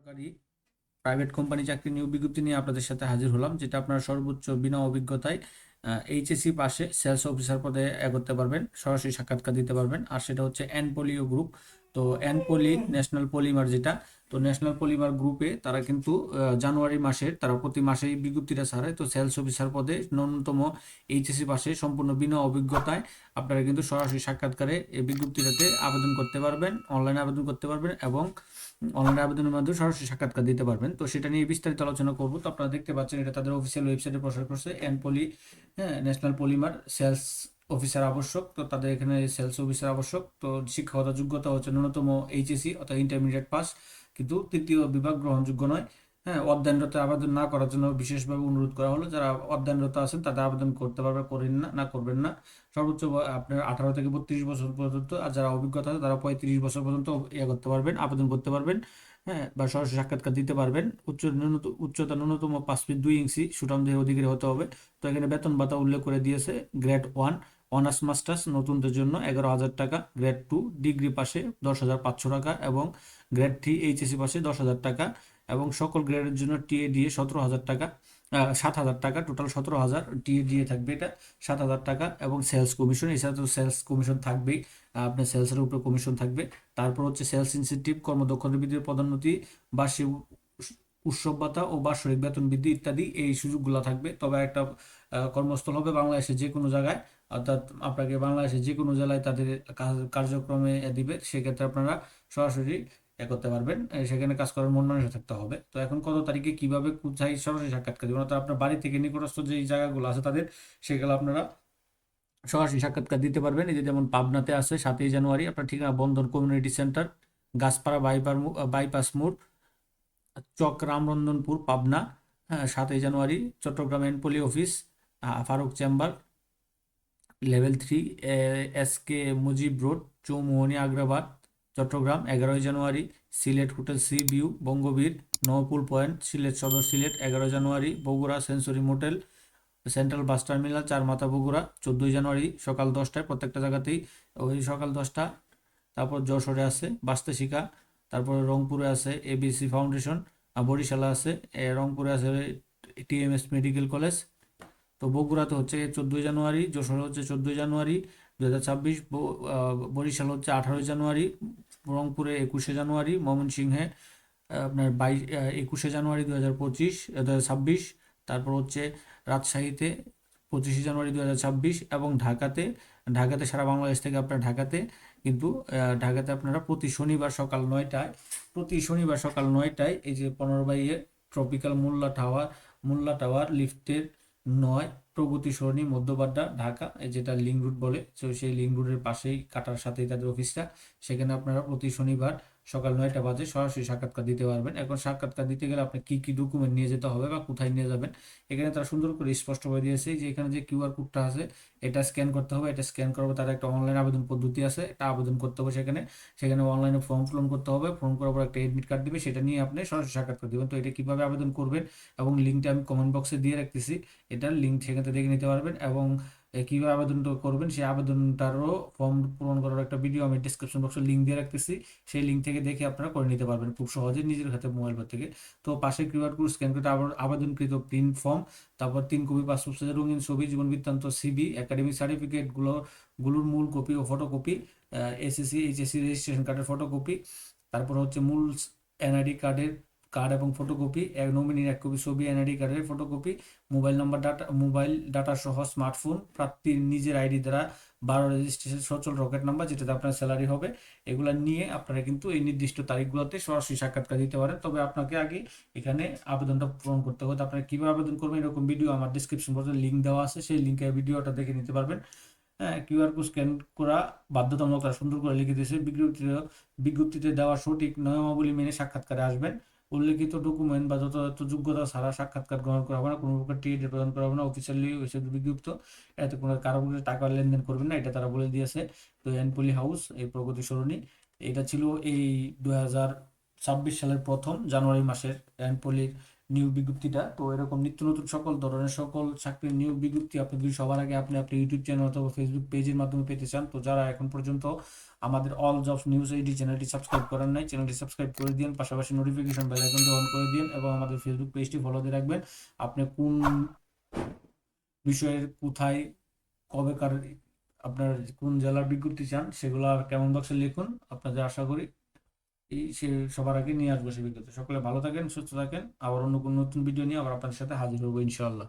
সরকারি private company চাকরি নিয়োগ বিজ্ঞপ্তি নিয়ে আপনাদের সাথে হাজির হলাম, যেটা আপনারা সর্বোচ্চ বিনা অভিজ্ঞতায় এইচএসসি পাশে সেলস অফিসার পদে এগোতে পারবেন, সরাসরি সাক্ষাৎকার দিতে পারবেন। আর সেটা হচ্ছে এনপোলিও গ্রুপ। তো এনপোলি ন্যাশনাল পলিমার যেটা, তো ন্যাশনাল পলিমার গ্রুপে তারা কিন্তু জানুয়ারি মাসের তারা প্রতি মাসেই বিজ্ঞপ্তিটা ছাড়ে। তো সেলস অফিসার পদে ন্যূনতম এইচএসসি পাশে সম্পূর্ণ বিনা অভিজ্ঞতায় আপনারা কিন্তু সরাসরি সাক্ষাৎকারে এই বিজ্ঞপ্তিটাতে আবেদন করতে পারবেন, অনলাইনে আবেদন করতে পারবেন এবং অনলাইন আবেদনের মাধ্যমে সরাসরি সাক্ষাৎকার দিতে পারবেন। তো সেটা নিয়ে বিস্তারিত আলোচনা করব। তো আপনারা দেখতে পাচ্ছেন এটা তাদের অফিসিয়াল ওয়েবসাইটে প্রচার করছে এনপলি, হ্যাঁ, ন্যাশনাল পলিমার সেলস অফিসার আবশ্যক। তো তাদের এখানে সেলস অফিসার আবশ্যক। তো শিক্ষাগত যোগ্যতা হচ্ছে ন্যূনতম এইচএসসি অর্থাৎ ইন্টারমিডিয়েট পাস, কিন্তু তৃতীয় বিভাগ গ্রহণযোগ্য নয়। হ্যাঁ, অধ্যয়নরত আবেদন না করার জন্য বিশেষভাবে অনুরোধ করা হলো। যারা অধ্যয়নরত আছেন তাদের আবেদন করতে পারবে, করেন না না করবেন না। সর্বোচ্চ আপনার 18 থেকে 32 বছর পর্যন্ত, আর যারা অভিজ্ঞতা আছে তারা 35 বছর পর্যন্ত করতে পারবেন, আবেদন করতে পারবেন। হ্যাঁ, বা সরাসরি সাক্ষাৎকার দিতে পারবেন। উচ্চতা ন্যূনতম 5 ফিট 2 ইঞ্চি সুঠাম দেহের অধিকারী হতে হবে। তো এখানে বেতন ভাতা উল্লেখ করে দিয়েছে। গ্রেড 1 অনার্স মাস্টার্স নতুনদের জন্য 11,000 টাকা, গ্রেড 2 ডিগ্রি পাশে 10,500 টাকা এবং গ্রেড 3 এইচএসসি পাশে 10,000 টাকা এবং সকল গ্রেডের জন্য টিএডিএ 17,000 টাকা, 7,000 টাকা, টোটাল 17,000 টিএডিএ থাকবে এটা, 7,000 টাকা এবং সেলস কমিশন, এছাড়া তো সেলস কমিশন থাকবেই, আপনার সেলসের উপরে কমিশন থাকবে। তারপর হচ্ছে সেলস ইনসেনটিভ, কর্মদক্ষতা বৃদ্ধির পদোন্নতি, বার্ষিক উৎসব ভাতা ও বাৎসরিক বেতন বৃদ্ধি ইত্যাদি এই সুযোগগুলো থাকবে। তবে একটা কর্মস্থল হবে বাংলাদেশের যে কোনো জায়গায়, অর্থাৎ আপনাকে বাংলাদেশের যে কোনো জেলায় তাদের কার্যক্রমে দিবে। সেক্ষেত্রে আপনারা সরাসরি করতে পারবেন, সেখানে কাজ করার মন মানসিকতা থাকতে হবে। তো এখন কত তারিখে কিভাবে কোথায় সরাসরি সাক্ষাৎকার দিবেন, অর্থাৎ আপনার বাড়ি থেকে নিকটস্থ যে জায়গাগুলো আছে তাদের, সেগুলো আপনারা সরাসরি সাক্ষাৎকার দিতে পারবেন। এই যে যেমন পাবনাতে আছে 7ই জানুয়ারি, আপনার ঠিকানা বন্দর কমিউনিটি সেন্টার, গাছপাড়া বাইপাস মোড়, চক রামরন্দনপুর, পাবনা। হ্যাঁ, 7ই জানুয়ারি। চট্টগ্রাম এনপলি office, Faruk chamber, level 3, SK Mujib road, Chowmuhani, Agrabad, Chattogram. 11ই জানুয়ারি। Sylhet hotel sea view, Bangabir, Naopul point, Sylhet Sadar Sylhet. 11ই জানুয়ারি। Bogura century motel, central bus terminal, Charmatha, Bogura. 14ই জানুয়ারি সকাল 10টায়, প্রত্যেকটা জায়গাতেই ওই সকাল 10টা। তারপর যশোরে আছে বাস্তে শিখা, তারপরে রংপুরে আছে ABC ফাউন্ডেশন, আর বরিশালে আছে রংপুরে আছে TMS মেডিকেল কলেজ। তো বগুড়াতে হচ্ছে 14ই জানুয়ারি, যশোরে হচ্ছে 14ই জানুয়ারি 2026, বরিশাল হচ্ছে 18ই জানুয়ারি, রংপুরে 21শে জানুয়ারি, ময়মনসিংহে আপনার 21শে জানুয়ারি 2025 তারপর হচ্ছে রাজশাহীতে 25শে জানুয়ারি 2026 এবং ঢাকাতে সারা বাংলাদেশ থেকে আপনার ঢাকাতে কিন্তু ঢাকাতে আপনারা প্রতি শনিবার সকাল 9টায় এই যে 15/এ ট্রপিক্যাল মোল্লা টাওয়ার লিফটের 9 প্রগতি সরণি মধ্যবাড্ডা ঢাকা, এই যেটা লিংক রুট বলে, তো সেই লিংক রুটের পাশেই কাটার সাথেই তাদের অফিসটা। সেখানে আপনারা প্রতি শনিবার সকাল 9টা বাজে সরাসরি সাক্ষাৎকার দিতে পারবেন। এখন সাক্ষাৎকার দিতে গেলে আপনি কি কি ডকুমেন্ট নিয়ে যেতে হবে বা কোথায় নিয়ে যাবেন, এখানে তারা সুন্দর করে স্পষ্ট করে দিয়েছে যে এখানে যে কিউআর কোডটা আছে এটা স্ক্যান করতে হবে। এটা স্ক্যান করবে, তার একটা অনলাইন আবেদন পদ্ধতি আছে, এটা আবেদন করতে হবে। সেখানে অনলাইনে ফর্ম পূরণ করতে হবে। ফর্ম করার পর একটা এডমিট কার্ড দিবে, সেটা নিয়ে আপনি সরাসরি সাক্ষাৎকার দেবেন। তো এটা কিভাবে আবেদন করবেন এবং লিঙ্কটা আমি কমেন্ট বক্সে দিয়ে রাখতেছি, এটার লিঙ্ক সেখান থেকে দেখে নিতে পারবেন। এবং কিভাবে আবেদনটা করবেন সেই আবেদনটারও ফর্ম পূরণ করার একটা ভিডিও আমি ডিসক্রিপশন বক্সে লিঙ্ক দিয়ে রাখতেছি, সেই লিঙ্ক থেকে দেখে আপনারা করে নিতে পারবেন খুব সহজে নিজের হাতে মোবাইল থেকে। তো পাশে কিউআর কোড স্ক্যান করে আবার আবেদনকৃত প্রিন্ট ফর্ম, তারপর 3 কপি পাসপোর্ট সাইজের রঙিন ছবি, জীবন বৃত্তান্ত, CV, একাডেমিক সার্টিফিকেটগুলোর মূল কপি ও ফটোকপি, SSC HSC রেজিস্ট্রেশন কার্ডের ফটোকপি, তারপর হচ্ছে মূল কার্ড এবং ফটোকপি, এক নমিনির 1 কপি ছবি, NID কার্ডের ফটোকপি, মোবাইল ডাটা সহ স্মার্টফোন, প্রার্থীর নিজের আইডি দ্বারা 12 রেজিস্ট্রেশন সচল রকেট নাম্বার যেটাতে আপনার স্যালারি হবে, এগুলা নিয়ে আপনারা কিন্তু এই নির্দিষ্ট তারিখগুলোতে সরাসরি সাক্ষাৎকার দিতে পারেন। তবে আপনাকে আগে এখানে আবেদনটা পূরণ করতে হবে। আপনারা কিভাবে আবেদন করবেন এরকম ভিডিও আমার ডিসক্রিপশন বক্সে লিঙ্ক দেওয়া আছে, সেই লিঙ্কে ভিডিওটা দেখে নিতে পারবেন। হ্যাঁ, কিউআর কোড স্ক্যান করা বাধ্যতামূলক, তারা সুন্দর করে লিখে দিয়েছে। বিজ্ঞপ্তিতে দেওয়া সঠিক নিয়মাবলী মেনে সাক্ষাৎকারে আসবেন। উল্লেখিত ডকুমেন্ট বা যথাযথ যোগ্যতা ছাড়া সাক্ষাৎকার গ্রহণ করা হবে না, কোনো প্রকার টিএডি প্রদান করা হবে না, অফিসিয়ালি বিজ্ঞপ্ত, এতে কোনো কারো টাকা লেনদেন করবেন না, এটা তারা বলে দিয়েছে। তো এনপলি হাউস, এই প্রগতি সরণি, এটা ছিল এই 2026 সালের প্রথম জানুয়ারি মাসের এনপলির নিয়োগ বিজ্ঞপ্তিটা। তো এরকম নিত্য নতুন সকল ধরনের সকল চাকরির নিয়োগ বিজ্ঞপ্তি আপনি যদি সবার আগে আপনি আপনার ইউটিউব চ্যানেল অথবা ফেসবুক পেজের মাধ্যমে পেতে চান, তো যারা এখন পর্যন্ত আমাদের অল জবস নিউজ এইডি চ্যানেলটি সাবস্ক্রাইব করেন নাই, চ্যানেলটি সাবস্ক্রাইব করে দিন, পাশাপাশি নোটিফিকেশন বেল আইকনটি অন করে দিন এবং আমাদের ফেসবুক পেজটি ফলো দিয়ে রাখবেন। আপনি কোন বিষয়ের কোথায় কবেকার আপনার কোন জেলার বিজ্ঞপ্তি চান সেগুলো কেমন বক্সে লিখুন, আপনাদের আশা করি এই সে সবার আগে নিয়ে আসবো সেই বিজ্ঞপ্তি। সকলে ভালো থাকেন, সুস্থ থাকেন, আবার অন্য কোনো নতুন ভিডিও নিয়ে আবার আপনাদের সাথে হাজির হবো ইনশাআল্লাহ।